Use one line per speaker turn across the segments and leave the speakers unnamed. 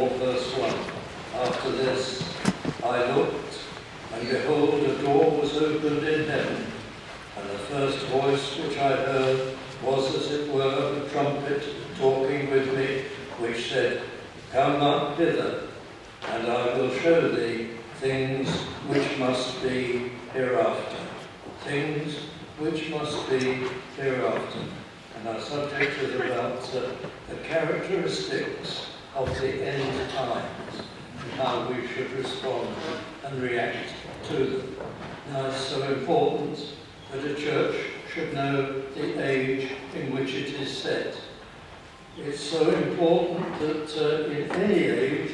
4, verse 1. After this I looked, and behold, a door was opened in heaven, and the first voice which I heard was as it were a trumpet talking with me, which said, Come up hither, and I will show thee things which must be hereafter. Things which must be hereafter. And our subject is about the characteristics of the end times and how we should respond and react to them. Now, it's so important that a church should know the age in which it is set. It's so important that in any age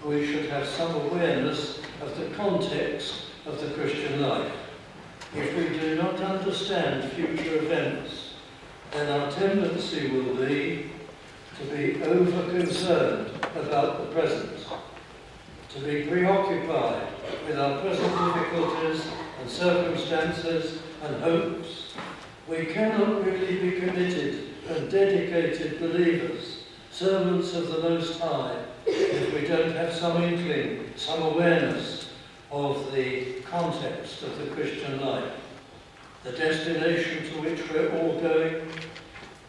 we should have some awareness of the context of the Christian life. If we do not understand future events, then our tendency will be to be over-concerned about the present, to be preoccupied with our present difficulties and circumstances and hopes. We cannot really be committed and dedicated believers, servants of the Most High, if we don't have some inkling, some awareness of the context of the Christian life, the destination to which we're all going,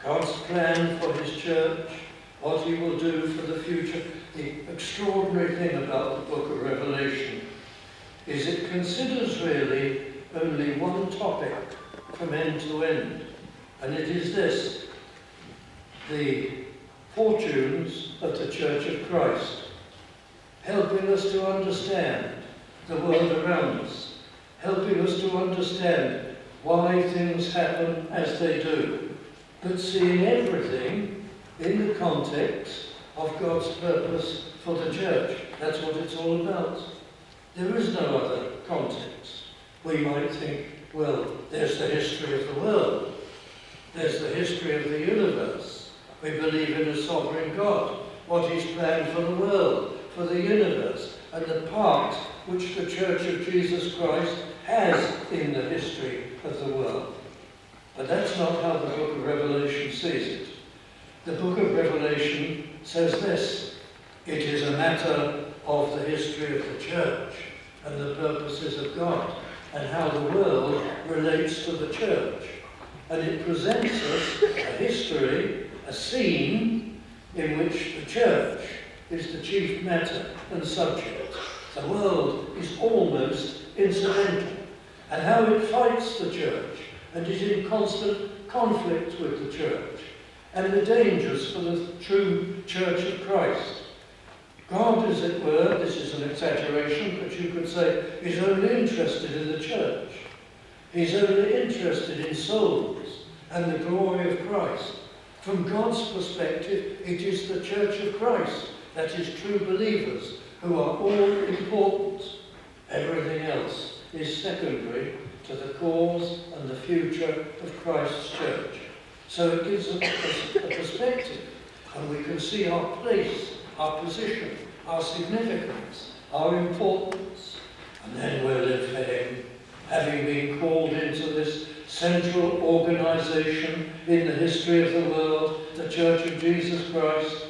God's plan for his church, what he will do for the future. The extraordinary thing about the book of Revelation is it considers really only one topic from end to end, and it is this: the fortunes of the Church of Christ, helping us to understand the world around us, helping us to understand why things happen as they do, but seeing everything in the context of God's purpose for the church. That's what it's all about. There is no other context. We might think, well, there's the history of the world. There's the history of the universe. We believe in a sovereign God, what he's planned for the world, for the universe, and the part which the Church of Jesus Christ has in the history of the world. But that's not how the book of Revelation sees it. The book of Revelation says this: it is a matter of the history of the church and the purposes of God and how the world relates to the church. And it presents us a history, a scene in which the church is the chief matter and subject. The world is almost incidental, and how it fights the church and is in constant conflict with the church, and the dangers for the true Church of Christ. God, as it were, this is an exaggeration, but you could say, is only interested in the church. He's only interested in souls and the glory of Christ. From God's perspective, it is the Church of Christ, that is true believers, who are all important. Everything else is secondary to the cause and the future of Christ's church. So it gives us a perspective, and we can see our place, our position, our significance, our importance. And then we're left for him, having been called into this central organisation in the history of the world, the Church of Jesus Christ,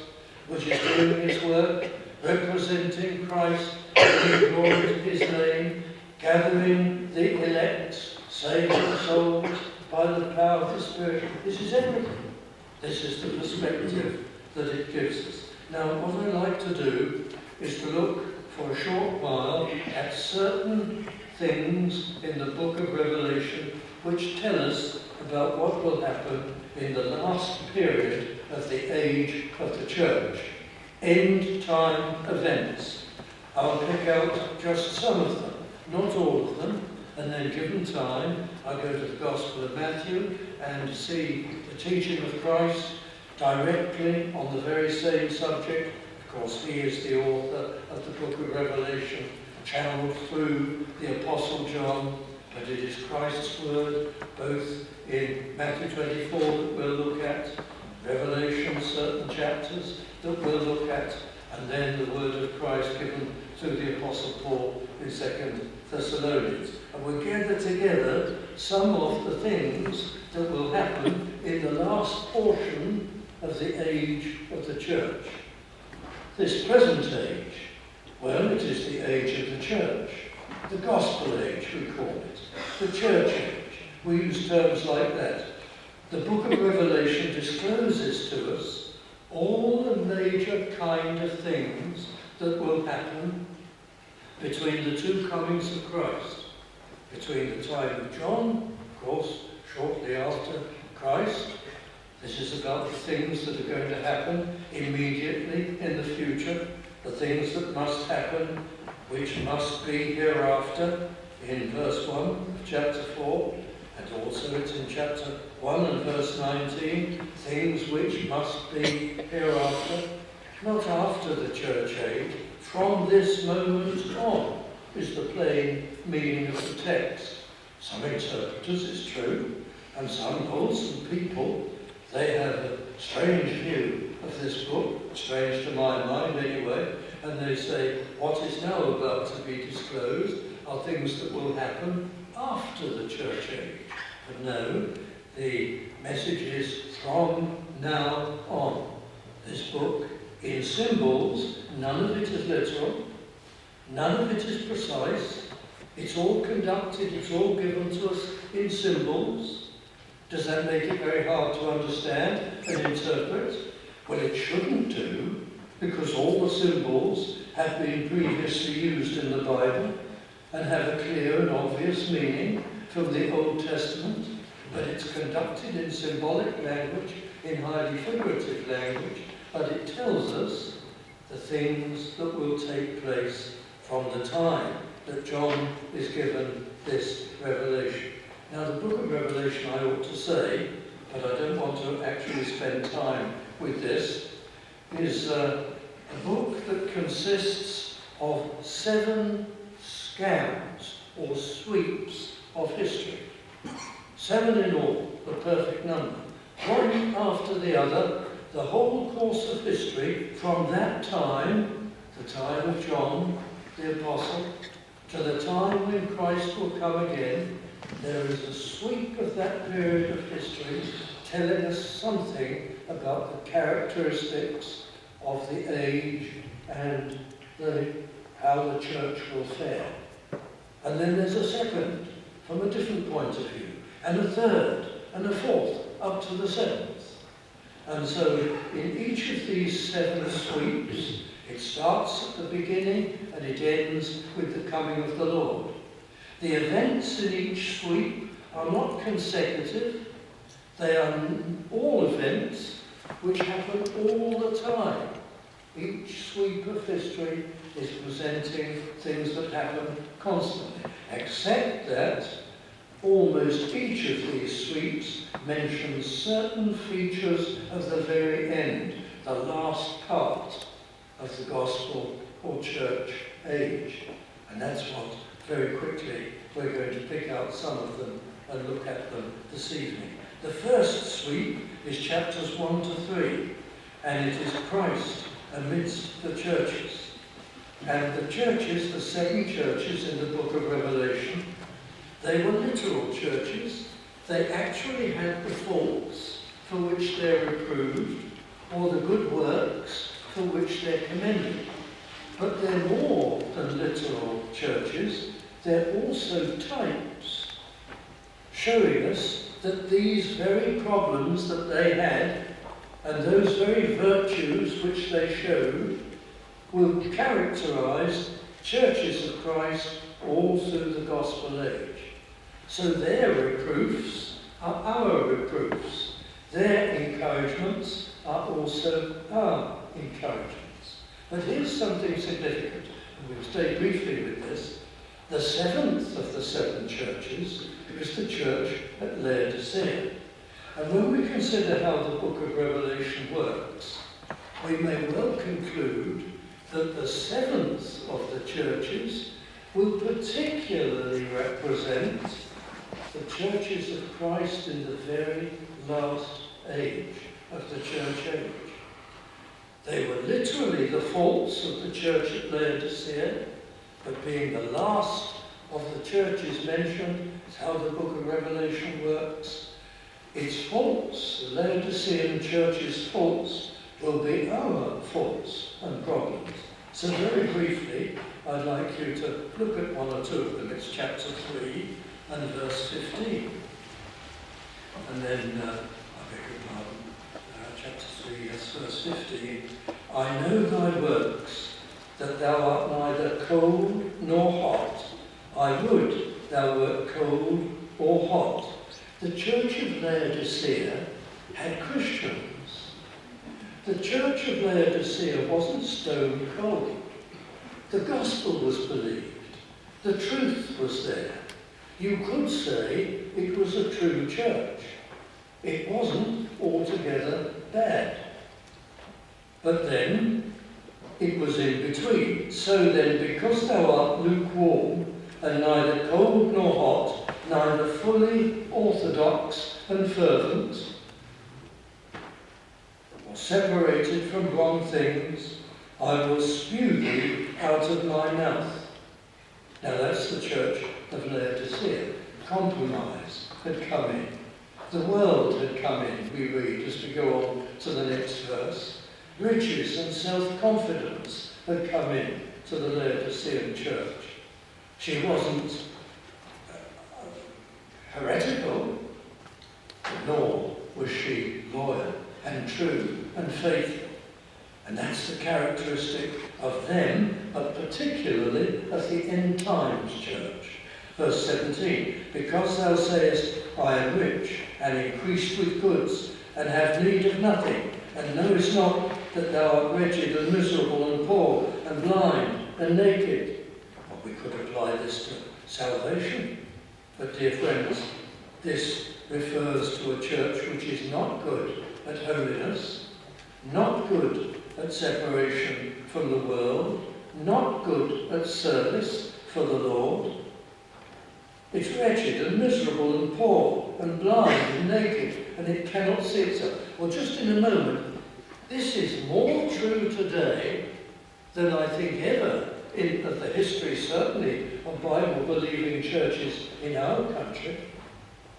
which is doing his work, representing Christ, giving glory to his name, gathering the elect, saving souls by the power of the Spirit. This is everything. This is the perspective that it gives us. Now, what I like to do is to look for a short while at certain things in the book of Revelation which tell us about what will happen in the last period of the age of the church. End time events. I'll pick out just some of them, not all of them, and then given time, I'll go to the Gospel of Matthew and see the teaching of Christ directly on the very same subject. Of course, he is the author of the book of Revelation, channeled through the Apostle John, but it is Christ's word, both in Matthew 24 that we'll look at, Revelation, certain chapters that we'll look at, and then the word of Christ given through the Apostle Paul in 2 Thessalonians. And we'll gather together some of the things that will happen in the last portion of the age of the church. This present age, well, it is the age of the church, the gospel age we call it, the church age. We use terms like that. The book of Revelation discloses to us all the major kind of things that will happen between the two comings of Christ. Between the time of John, of course, shortly after Christ. This is about the things that are going to happen immediately in the future, the things that must happen, which must be hereafter, in verse 1 of chapter 4, and also it's in chapter 1 and verse 19, things which must be hereafter, not after the church age, from this moment on, is the plain meaning of the text. Some interpreters, it's true, and some wholesome people, they have a strange view of this book, strange to my mind anyway, and they say what is now about to be disclosed are things that will happen after the church age. But no, the message is from now on. This book, in symbols, none of it is literal, none of it is precise, it's all conducted, it's all given to us in symbols. Does that make it very hard to understand and interpret? Well, it shouldn't do, because all the symbols have been previously used in the Bible and have a clear and obvious meaning from the Old Testament, but it's conducted in symbolic language, in highly figurative language, but it tells us the things that will take place from the time that John is given this revelation. Now, the book of Revelation, I ought to say, but I don't want to actually spend time with this, is a book that consists of 7 scans or sweeps of history. 7 in all, the perfect number. One after the other, the whole course of history from that time, the time of John the Apostle, to the time when Christ will come again. There is a sweep of that period of history telling us something about the characteristics of the age and how the church will fare. And then there's a second, from a different point of view, and a third, and a fourth, up to the 7th. And so in each of these 7 sweeps, it starts at the beginning and it ends with the coming of the Lord. The events in each sweep are not consecutive. They are all events which happen all the time. Each sweep of history is presenting things that happen constantly, except that almost each of these sweeps mentions certain features of the very end, the last part of the gospel or church age. And that's what, very quickly, we're going to pick out some of them and look at them this evening. The first sweep is chapters 1 to 3, and it is Christ amidst the churches. And the churches, the 7 churches in the book of Revelation, they were literal churches. They actually had the faults for which they're reproved, or the good works for which they're commended. But they're more than literal churches. They're also types, showing us that these very problems that they had and those very virtues which they showed will characterize churches of Christ all through the gospel age. So their reproofs are our reproofs. Their encouragements are also our encouragements. But here's something significant, and we'll stay briefly with this. The 7th of the 7 churches is the church at Laodicea. And when we consider how the book of Revelation works, we may well conclude that the 7th of the churches will particularly represent the churches of Christ in the very last age of the church age. They were literally the faults of the church at Laodicea, but being the last of the churches mentioned, is how the book of Revelation works. Its faults, the Laodicean church's faults, will be our faults and problems. So very briefly, I'd like you to look at one or two of them. It's chapter 3 and verse 15. And then, I beg your pardon, chapter 3, yes, verse 15. I know thy works, that thou art neither cold nor hot. I would thou wert cold or hot. The church of Laodicea had Christians. The church of Laodicea wasn't stone cold. The gospel was believed. The truth was there. You could say it was a true church. It wasn't altogether bad. But then, it was in between. So then, because thou art lukewarm, and neither cold nor hot, neither fully orthodox and fervent, or separated from wrong things, I will spew thee out of my mouth. Now that's the church of Laodicea. Compromise had come in. The world had come in, we read, as we go on to the next verse. Riches and self-confidence had come in to the Laodicean church. She wasn't heretical, nor was she loyal and true and faithful. And that's the characteristic of them, but particularly of the end times church. Verse 17, because thou sayest, I am rich, and increased with goods, and have need of nothing, and knowest not that thou art wretched and miserable and poor and blind and naked. Well, we could apply this to salvation. But dear friends, this refers to a church which is not good at holiness, not good at separation from the world, not good at service for the Lord. It's wretched and miserable and poor and blind and naked, and it cannot see itself. Well, just in a moment, this is more true today than I think ever in the history, certainly, of Bible-believing churches in our country.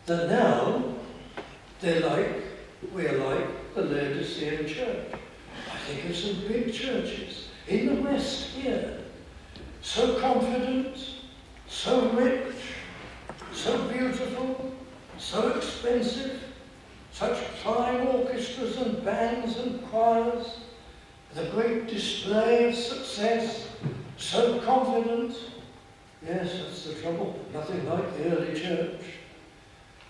That now, we're like the Laodicean church. I think of some big churches in the West here, so confident, so rich, so beautiful, so expensive, such fine orchestras and bands and choirs, the great display of success, so confident. Yes, that's the trouble. Nothing like the early church,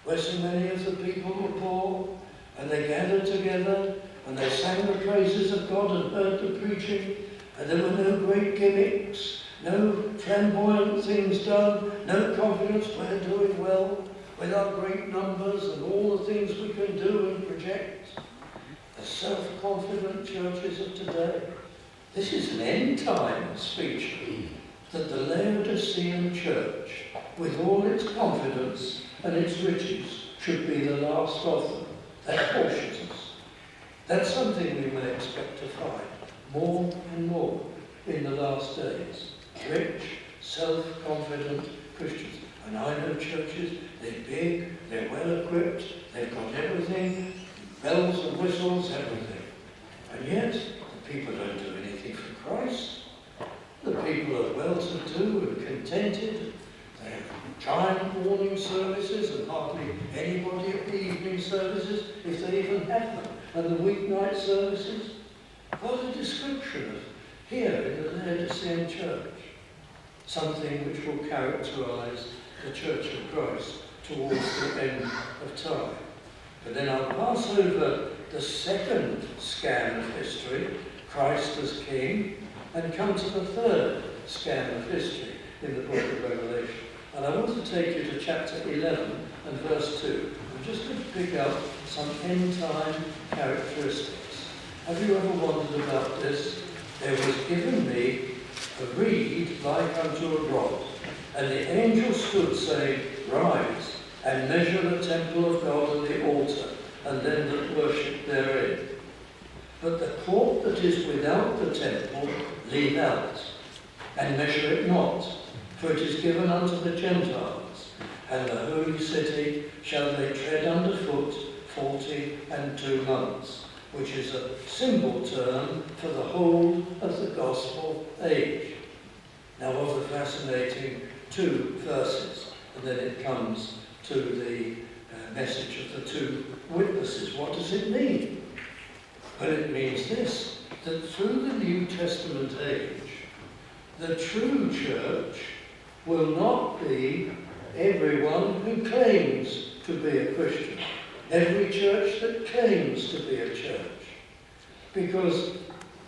where so many of the people were poor, and they gathered together, and they sang the praises of God and heard the preaching, and there were no great gimmicks, no flamboyant things done, no confidence, we're doing well with our great numbers and all the things we can do and project. The self-confident churches of today. This is an end times feature, that the Laodicean church, with all its confidence and its riches, should be the last of them. That cautions us. That's something we may expect to find more and more in the last days. Rich, self-confident Christians. And I know churches, they're big, they're well-equipped, they've got everything, bells and whistles, everything. And yet, the people don't do anything for Christ. The people are well-to-do and contented. They have giant morning services and hardly anybody at the evening services, if they even have them, and the weeknight services. What a description of here in the Laodicean church. Something which will characterize the Church of Christ towards the end of time. But then I'll pass over the second scan of history, Christ as King, and come to the third scan of history in the book of Revelation. And I want to take you to chapter 11 and verse 2. I'm just going to pick up some end-time characteristics. Have you ever wondered about this? There was given me a reed like unto a rod, and the angel stood, saying, Rise, and measure the temple of God and the altar, and them that worship therein. But the court that is without the temple leave out, and measure it not, for it is given unto the Gentiles, and the holy city shall they tread under foot 42 months. which is a symbol term for the whole of the gospel age. Now, what a fascinating two verses. And then it comes to the message of the two witnesses. What does it mean? Well, it means this, that through the New Testament age, the true church will not be everyone who claims to be a Christian, every church that claims to be a church. Because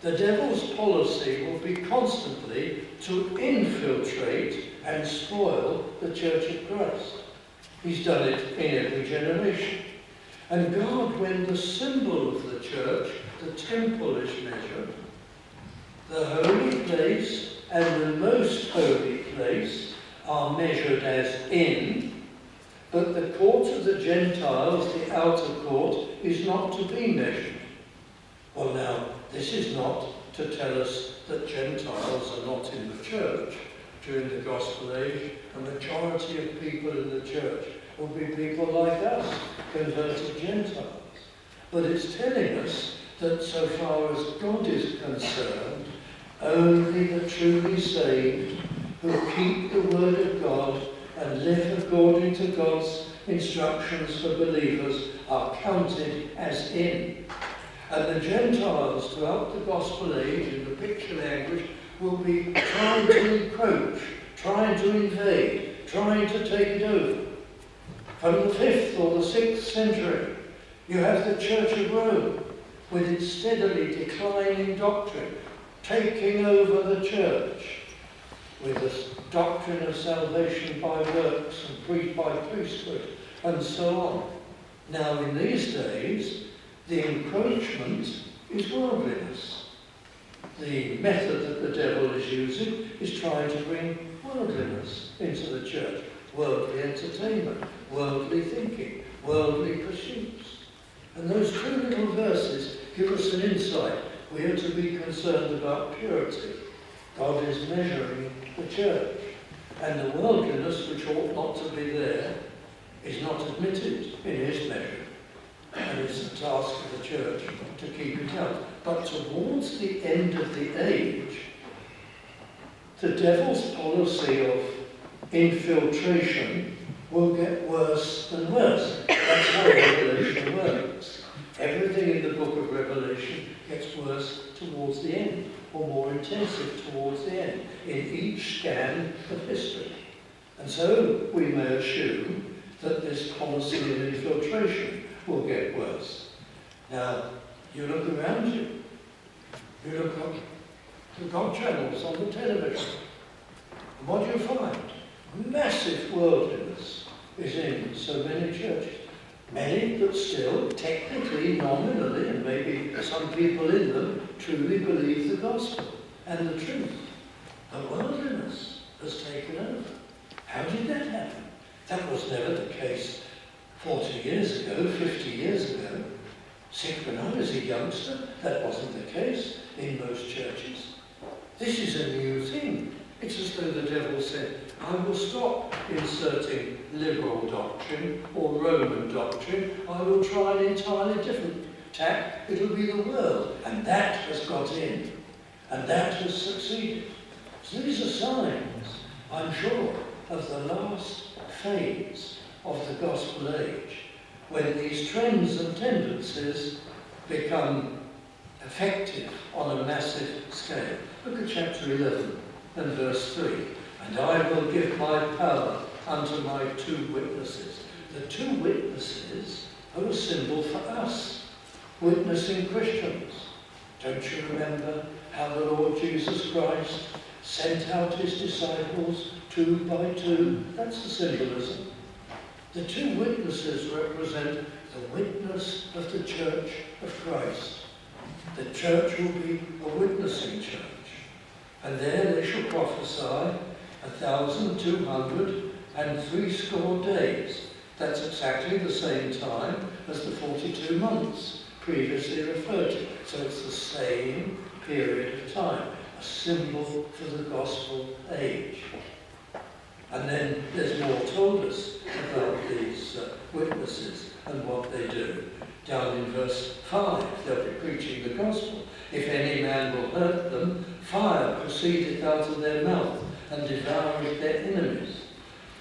the devil's policy will be constantly to infiltrate and spoil the Church of Christ. He's done it in every generation. And God, when the symbol of the church, the temple, is measured, the holy place and the most holy place are measured as in, but the court of the Gentiles, the outer court, is not to be measured. Well, now, this is not to tell us that Gentiles are not in the church. During the gospel age, a majority of people in the church will be people like us, converted Gentiles. But it's telling us that so far as God is concerned, only the truly saved who keep the word of God and live according to God's instructions for believers are counted as in. And the Gentiles throughout the gospel age, in the picture language, will be trying to encroach, trying to invade, trying to take it over. From the 5th or the 6th century, you have the Church of Rome, with its steadily declining doctrine, taking over the church, with this doctrine of salvation by works and by priesthood, and so on. Now, in these days, the encroachment is worldliness. The method that the devil is using is trying to bring worldliness into the church. Worldly entertainment, worldly thinking, worldly pursuits. And those two little verses give us an insight. We are to be concerned about purity. God is measuring the church. And the worldliness, which ought not to be there, is not admitted in his measure. And it's the task of the church to keep it out. But towards the end of the age, the devil's policy of infiltration will get worse and worse. That's how Revelation works. Everything in the book of Revelation gets worse towards the end, or more intensive towards the end, in each scan of history. And so we may assume that this policy of infiltration will get worse. Now, you look around you. You look up the God channels on the television. And what do you find? Massive worldliness is in so many churches. Many that still, technically, nominally, and maybe some people in them, truly believe the gospel and the truth. But worldliness has taken over. How did that happen? That was never the case 40 years ago, 50 years ago. When I was a youngster, that wasn't the case in most churches. This is a new thing. It's as though the devil said, I will stop inserting liberal doctrine or Roman doctrine. I will try an entirely different tack. It'll be the world. And that has got in. And that has succeeded. So these are signs, I'm sure, of the last phase of the gospel age, when these trends and tendencies become effective on a massive scale. Look at chapter 11 and verse 3. And I will give my power unto my two witnesses. The two witnesses are a symbol for us, witnessing Christians. Don't you remember how the Lord Jesus Christ sent out his disciples 2 by 2? That's the symbolism. The two witnesses represent the witness of the church of Christ. The church will be a witnessing church. And there they shall prophesy 1,260 days. That's exactly the same time as the 42 months previously referred to. So it's the same period of time, a symbol for the gospel age. And then there's more told us about these witnesses and what they do. Down in verse 5, they'll be proceedeth out of their mouth, and devoureth their enemies.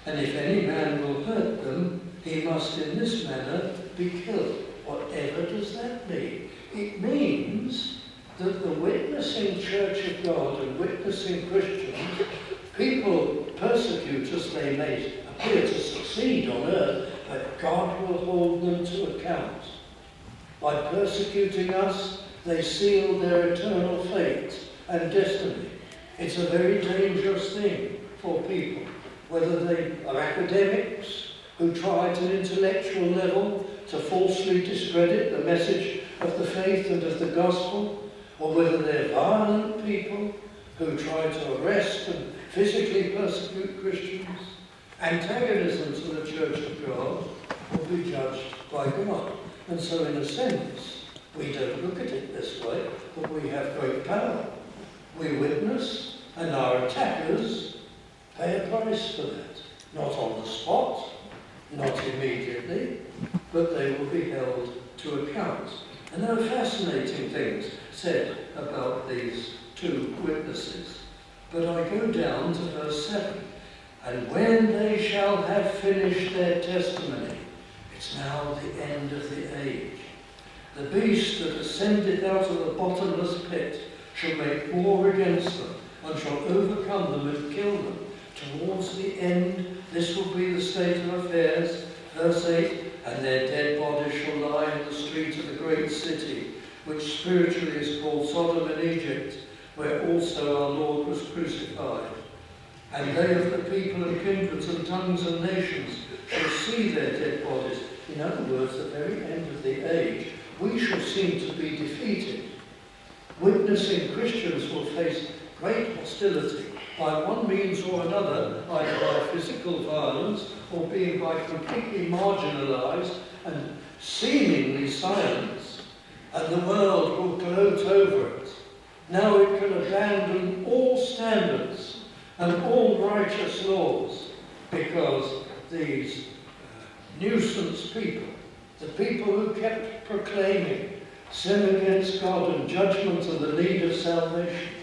And if any man will hurt them, he must in this manner be killed. Whatever does that mean? It means that the witnessing Church of God and witnessing Christians, people persecute us, they may appear to succeed on earth, but God will hold them to account. By persecuting us, they seal their eternal fate and destiny. It's a very dangerous thing for people, whether they are academics who try at an intellectual level to falsely discredit the message of the faith and of the gospel, or whether they're violent people who try to arrest and physically persecute Christians. Antagonism to the Church of God will be judged by God. And so in a sense, we don't look at it this way, but we have great power. We witness, and our attackers pay a price for that. Not on the spot, not immediately, but they will be held to account. And there are fascinating things said about these two witnesses. But I go down to verse 7. And when they shall have finished their testimony, it's now the end of the age, the beast that ascended out of the bottomless pit shall make war against them, and shall overcome them and kill them. Towards the end, this will be the state of affairs. Verse 8, and their dead bodies shall lie in the street of the great city, which spiritually is called Sodom and Egypt, where also our Lord was crucified. And they of the people and kindreds and tongues and nations shall see their dead bodies. In other words, the very end of the age, we shall seem to be defeated. Witnessing Christians will face great hostility by one means or another, either by physical violence or being by completely marginalised and seemingly silenced, and the world will gloat over it. Now it can abandon all standards and all righteous laws, because these nuisance people, the people who kept proclaiming sin against God and judgment and the need of salvation,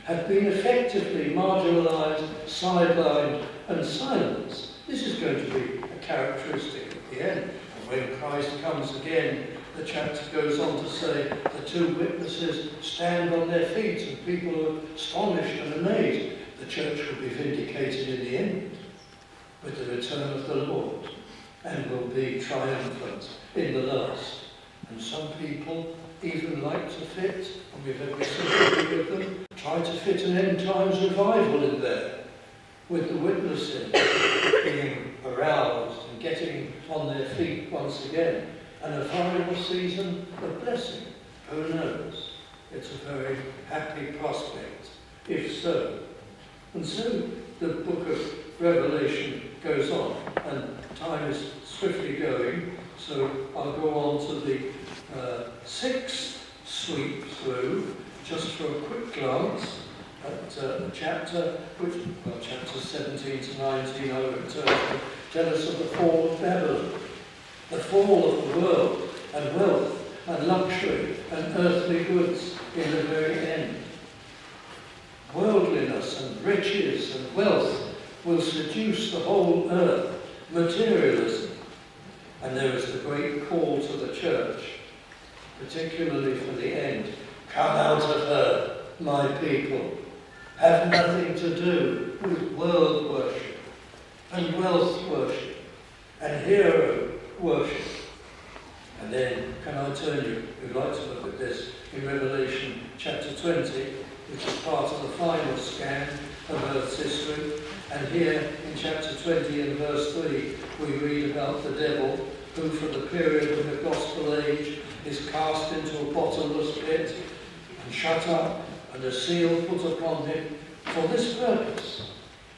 have been effectively marginalised, sidelined and silenced. This is going to be a characteristic at the end. And when Christ comes again, the chapter goes on to say the two witnesses stand on their feet and people are astonished and amazed. The church will be vindicated in the end with the return of the Lord and will be triumphant in the last. And some people even like to fit, and we've had sympathy with them, try to fit an end times revival in there, with the witnessing being aroused and getting on their feet once again, and a final season of blessing. Who knows? It's a very happy prospect, if so. And so the book of Revelation goes on, and time is swiftly going, so I'll go on to the sixth sweep through, just for a quick glance at the chapter, chapters 17 to 19, I won't tell us of the fall of Babylon, the fall of the world, and wealth, and luxury, and earthly goods in the very end. Worldliness and riches and wealth will seduce the whole earth, materialism. And there is the great call to the church, particularly for the end. Come out of her, my people. Have nothing to do with world worship and wealth worship and hero worship. And then, can I turn you, who'd like to look at this, in Revelation chapter 20, which is part of the final scan of Earth's history. And here in chapter 20 and verse 3, we read about the devil, who for the period of the gospel age is cast into a bottomless pit and shut up, and a seal put upon him for this purpose.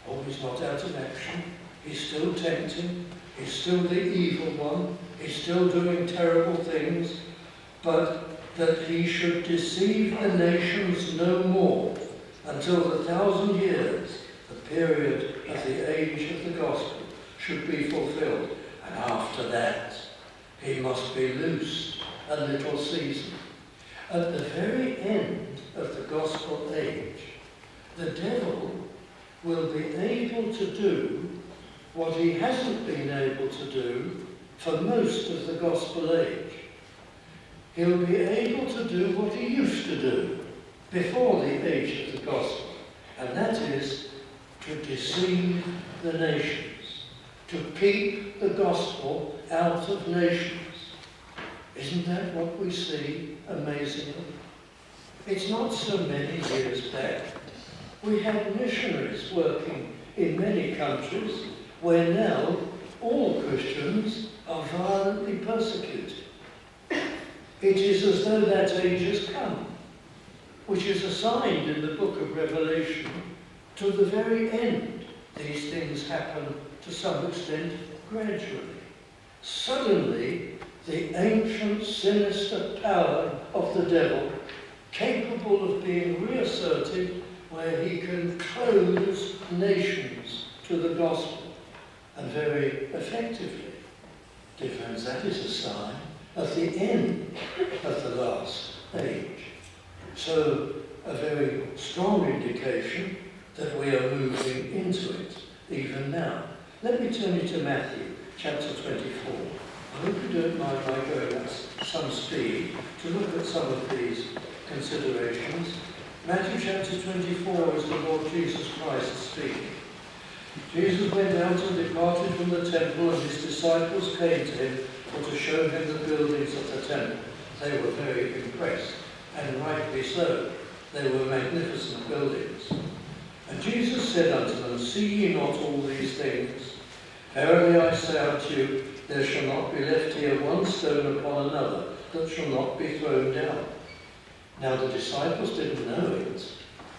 Oh, he's not out of action. He's still tempting. He's still the evil one. He's still doing terrible things. But that he should deceive the nations no more until the 1,000 years, the period of the age of the gospel, should be fulfilled. And after that, he must be loosed a little season. At the very end of the gospel age, the devil will be able to do what he hasn't been able to do for most of the gospel age. He'll be able to do what he used to do before the age of the gospel, and that is to deceive the nations, to keep the gospel out of nations. Isn't that what we see amazingly? It's not so many years back. We had missionaries working in many countries where now all Christians are violently persecuted. It is as though that age has come, which is assigned in the book of Revelation to the very end. These things happen to some extent gradually. Suddenly, the ancient sinister power of the devil, capable of being reasserted where he can close nations to the gospel, and very effectively. Dear friends, that is a sign of the end of the last age. So, a very strong indication that we are moving into it, even now. Let me turn you to Matthew, chapter 24. I hope you don't mind my going at some speed to look at some of these considerations. Matthew chapter 24 is the Lord Jesus Christ speaking. Jesus went out and departed from the temple, and his disciples came to him for to show him the buildings of the temple. They were very impressed, and rightly so. They were magnificent buildings. And Jesus said unto them, See ye not all these things? Verily I say unto you, there shall not be left here one stone upon another that shall not be thrown down. Now the disciples didn't know it,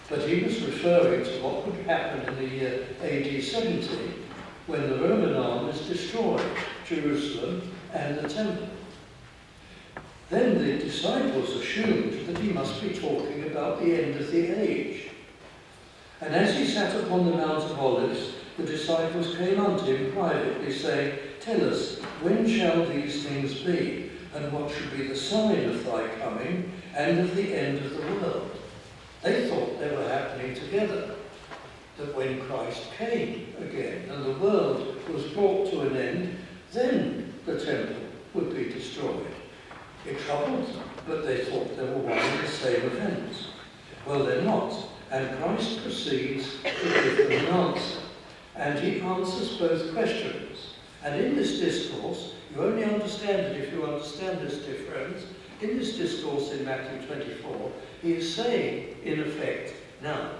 but he was referring to what would happen in the year AD 70, when the Roman armies destroyed Jerusalem and the temple. Then the disciples assumed that he must be talking about the end of the age. And as he sat upon the Mount of Olives, the disciples came unto him privately, saying, Tell us, when shall these things be? And what shall be the sign of thy coming and of the end of the world? They thought they were happening together, that when Christ came again and the world was brought to an end, then the temple would be destroyed. It troubled them, but they thought they were one and the same events. Well, they're not, and Christ proceeds to give them an answer, and he answers both questions. And in this discourse, you only understand it if you understand this, dear friends. In this discourse in Matthew 24, he is saying, in effect, now,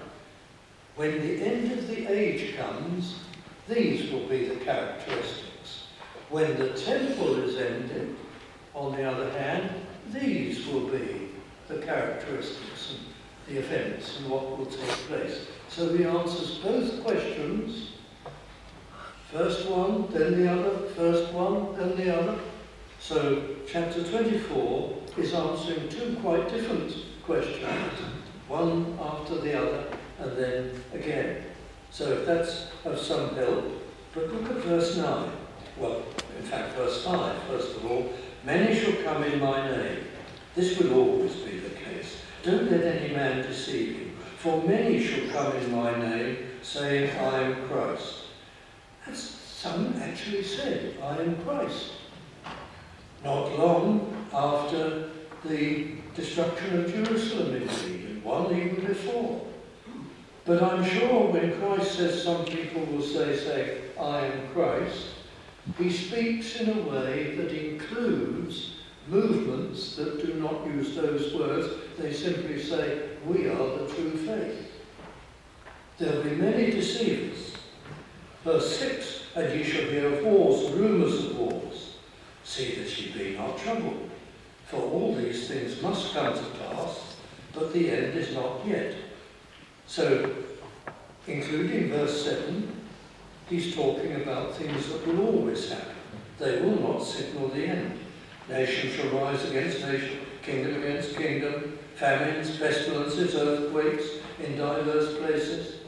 when the end of the age comes, these will be the characteristics. When the temple is ended, on the other hand, these will be the characteristics and the events and what will take place. So he answers both questions. First one, then the other, first one, then the other. So chapter 24 is answering two quite different questions, one after the other, and then again. So if that's of some help, but look at verse 9. Well, in fact, verse 5, first of all. Many shall come in my name. This will always be the case. Don't let any man deceive you. For many shall come in my name, saying, I am Christ. As some actually said, I am Christ. Not long after the destruction of Jerusalem, indeed, and one even before. But I'm sure when Christ says some people will say, I am Christ, he speaks in a way that includes movements that do not use those words. They simply say, we are the true faith. There will be many deceivers. Verse 6, and ye shall hear of wars and rumours of wars. See that ye be not troubled. For all these things must come to pass, but the end is not yet. So, including verse 7, he's talking about things that will always happen. They will not signal the end. Nation shall rise against nation, kingdom against kingdom, famines, pestilences, earthquakes in diverse places.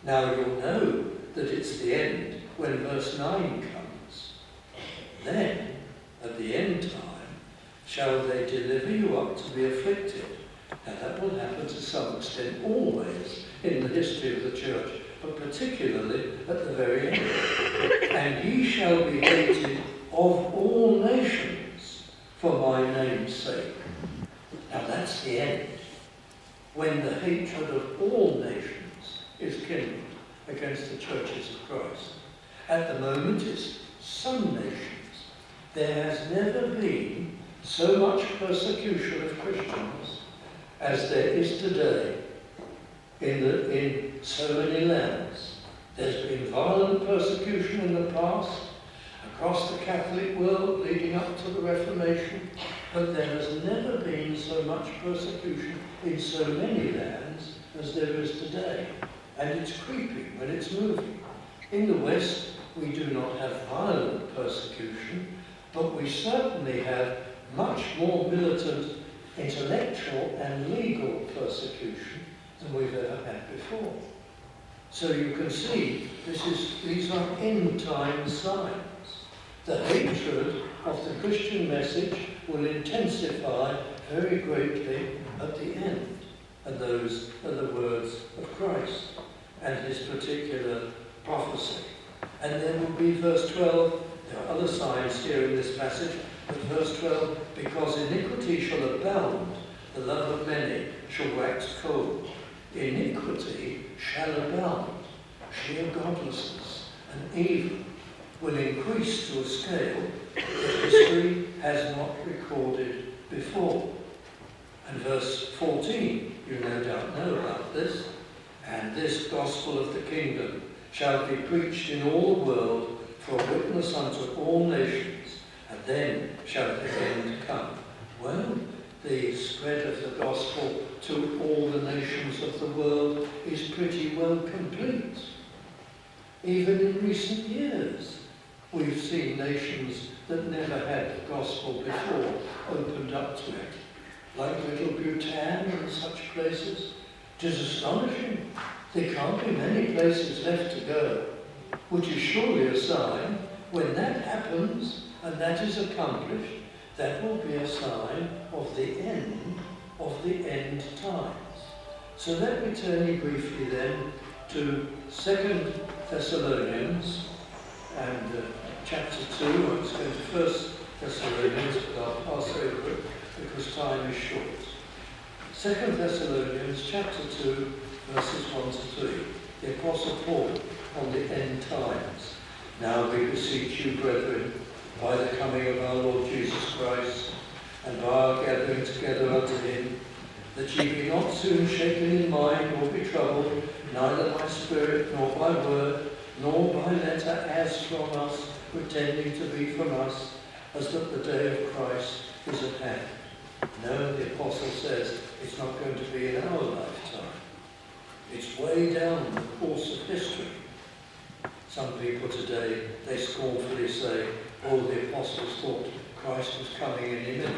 Now you'll know that it's the end when verse 9 comes. Then, at the end time, shall they deliver you up to be afflicted, Now that will happen to some extent always in the history of the church, but particularly at the very end. And ye shall be hated of all nations for my name's sake. Now that's the end, when the hatred of all nations is kindled against the churches of Christ. At the moment it's some nations. There has never been so much persecution of Christians as there is today in so many lands. There's been violent persecution in the past across the Catholic world leading up to the Reformation, but there has never been so much persecution in so many lands as there is today. And it's creeping when it's moving. In the West, we do not have violent persecution, but we certainly have much more militant intellectual and legal persecution than we've ever had before. So you can see these are end-time signs. The hatred of the Christian message will intensify very greatly at the end. And those are the words of Christ and his particular prophecy. And then will be verse 12. There are other signs here in this passage, but verse 12, because iniquity shall abound, the love of many shall wax cold. Iniquity shall abound. Sheer godlessness and evil will increase to a scale that history has not recorded before. And verse 14, you no doubt know about this. And this gospel of the kingdom shall be preached in all the world for a witness unto all nations, and then shall the end come. Well, the spread of the gospel to all the nations of the world is pretty well complete. Even in recent years, we've seen nations that never had the gospel before opened up to it, like Little Bhutan and such places. It is astonishing. There can't be many places left to go, which is surely a sign when that happens and that is accomplished, that will be a sign of the end times. So let me turn you briefly then to 2 Thessalonians and chapter 2. I was going to 1 Thessalonians, but I'll pass over it because time is short. 2 Thessalonians chapter 2, verses 1 to 3. The Apostle Paul on the end times. Now we beseech you, brethren, by the coming of our Lord Jesus Christ, and by our gathering together unto him, that ye be not soon shaken in mind, nor be troubled, neither by spirit, nor by word, nor by letter as from us, pretending to be from us, as that the day of Christ is at hand. No, the Apostle says it's not going to be in our lifetime. It's way down the course of history. Some people today, they scornfully say, oh, the Apostles thought Christ was coming any minute.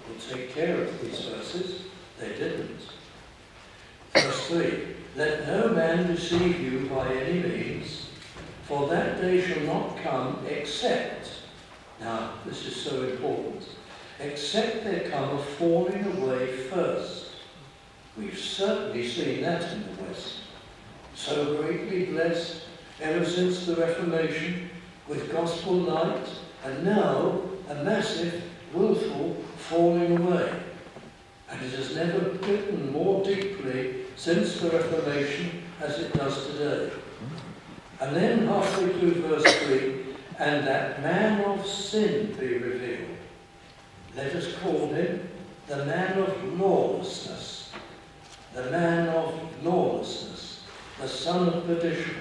We'll take care of these verses. They didn't. Verse 3, let no man deceive you by any means, for that day shall not come except, now this is so important, except there come a falling away first. We've certainly seen that in the West. So greatly blessed ever since the Reformation with gospel light, and now a massive, willful falling away. And it has never bitten more deeply since the Reformation as it does today. And then halfway through verse 3, and that man of sin be revealed. Let us call him the man of lawlessness. The man of lawlessness, the son of perdition,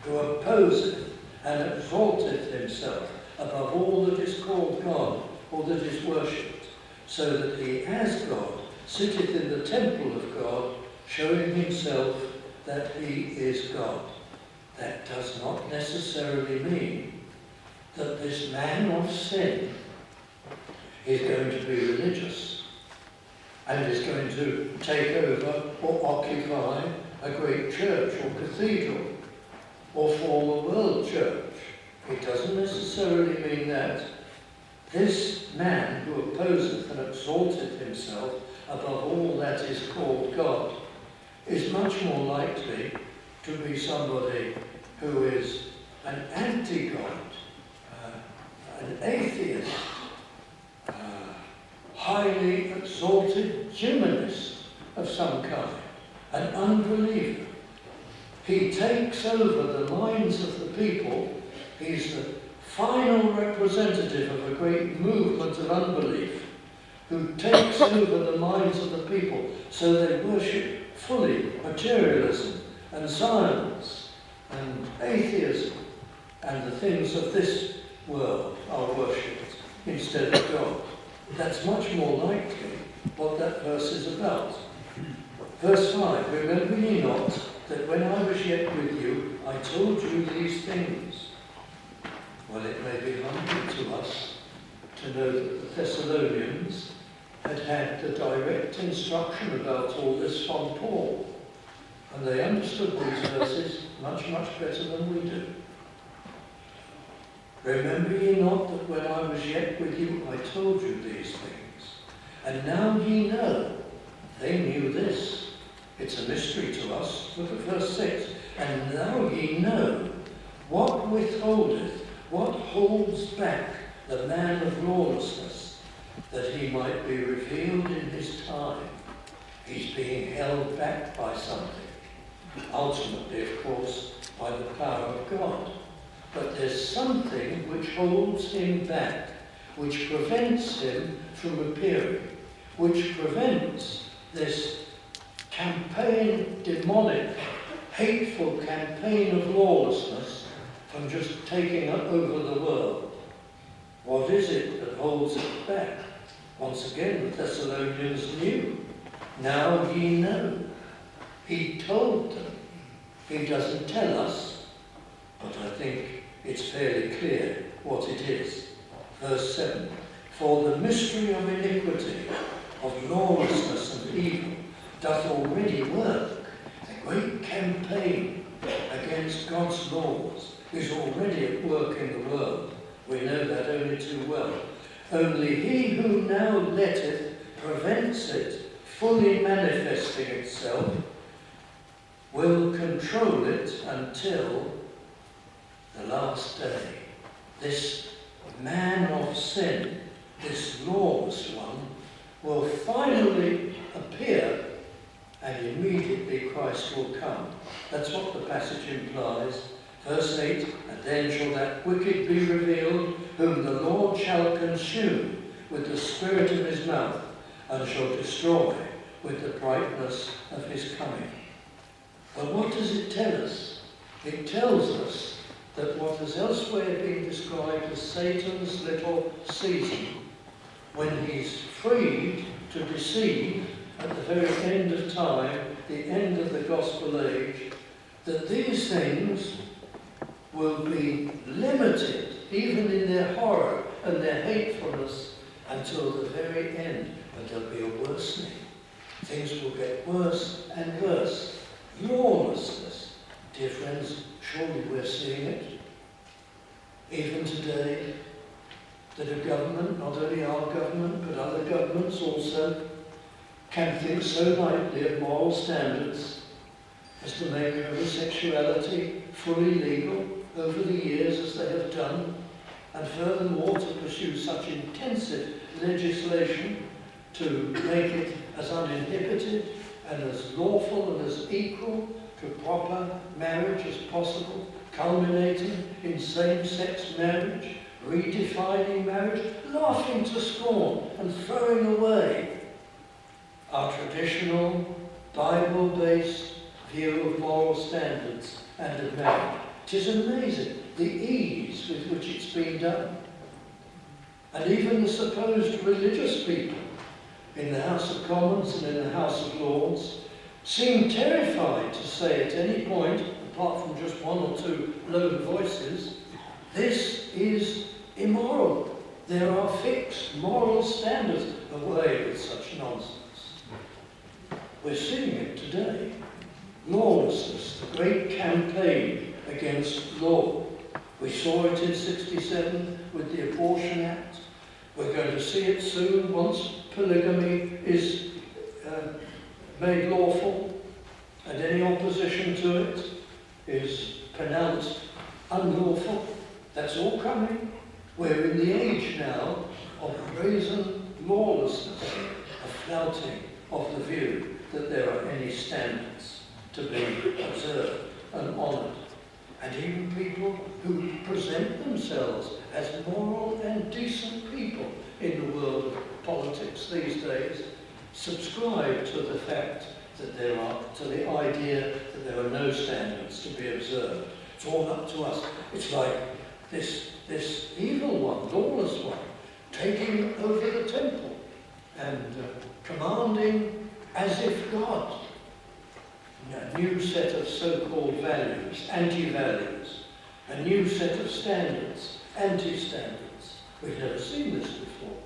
who opposeth and exalteth himself above all that is called God or that is worshipped, so that he as God sitteth in the temple of God, showing himself that he is God. That does not necessarily mean that this man of sin is going to be religious and is going to take over or occupy a great church or cathedral or form a world church. It doesn't necessarily mean that. This man who opposeth and exalteth himself above all that is called God, is much more likely to be somebody who is an anti-God, an atheist, highly exalted humanist of some kind, an unbeliever. He takes over the minds of the people. He's the final representative of a great movement of unbelief who takes over the minds of the people so they worship fully materialism and science and atheism, and the things of this world are worshipped instead of God. That's much more likely what that verse is about. Verse 5, remember ye not that when I was yet with you, I told you these things. Well, it may be humbling to us to know that the Thessalonians had had the direct instruction about all this from Paul, and they understood these verses much, much better than we do. Remember ye not that when I was yet with you, I told you these things. And now ye know. They knew this. It's a mystery to us. Look at verse 6. And now ye know what withholdeth, what holds back the man of lawlessness, that he might be revealed in his time. He's being held back by something. Ultimately, of course, by the power of God. But there's something which holds him back, which prevents him from appearing, which prevents this campaign, demonic, hateful campaign of lawlessness from just taking over the world. What is it that holds it back? Once again, the Thessalonians knew. Now ye know. He told them. He doesn't tell us, but I think it's fairly clear what it is. Verse 7, for the mystery of iniquity, of lawlessness and evil, doth already work. A great campaign against God's laws is already at work in the world. We know that only too well. Only he who now letteth prevents it fully manifesting itself, will control it until the last day. This man of sin, this lawless one, will finally appear, and immediately Christ will come. That's what the passage implies. Verse 8, and then shall that wicked be revealed, whom the Lord shall consume with the spirit of his mouth, and shall destroy with the brightness of his coming. But what does it tell us? It tells us that what has elsewhere been described as Satan's little season, when he's freed to deceive at the very end of time, the end of the gospel age, that these things will be limited, even in their horror and their hatefulness, until the very end. But there'll be a worsening. Things will get worse and worse. Lawlessness. Dear friends, surely we're seeing it. Even today, that a government, not only our government, but other governments also, can think so lightly of moral standards as to make homosexuality fully legal over the years as they have done, and furthermore to pursue such intensive legislation to make it as uninhibited and as lawful and as equal to proper marriage as possible, culminating in same-sex marriage, redefining marriage, laughing to scorn and throwing away our traditional, Bible-based view of moral standards and of marriage. It is amazing the ease with which it's been done. And even the supposed religious people in the House of Commons and in the House of Lords seem terrified to say at any point, apart from just one or two lone voices, this is immoral. There are fixed moral standards. Away with such nonsense. We're seeing it today. Lawlessness, the great campaign against law. We saw it in '67 with the Abortion Act. We're going to see it soon once polygamy is made lawful, and any opposition to it is pronounced unlawful. That's all coming. We're in the age now of brazen lawlessness, of flouting of the view that there are any standards to be observed and honoured. And even people who present themselves as moral and decent people in the world of politics these days subscribe to the fact that to the idea that there are no standards to be observed. It's all up to us. It's like this evil one, lawless one, taking over the temple and commanding as if God. A new set of so-called values, anti-values, a new set of standards, anti-standards. We've never seen this before.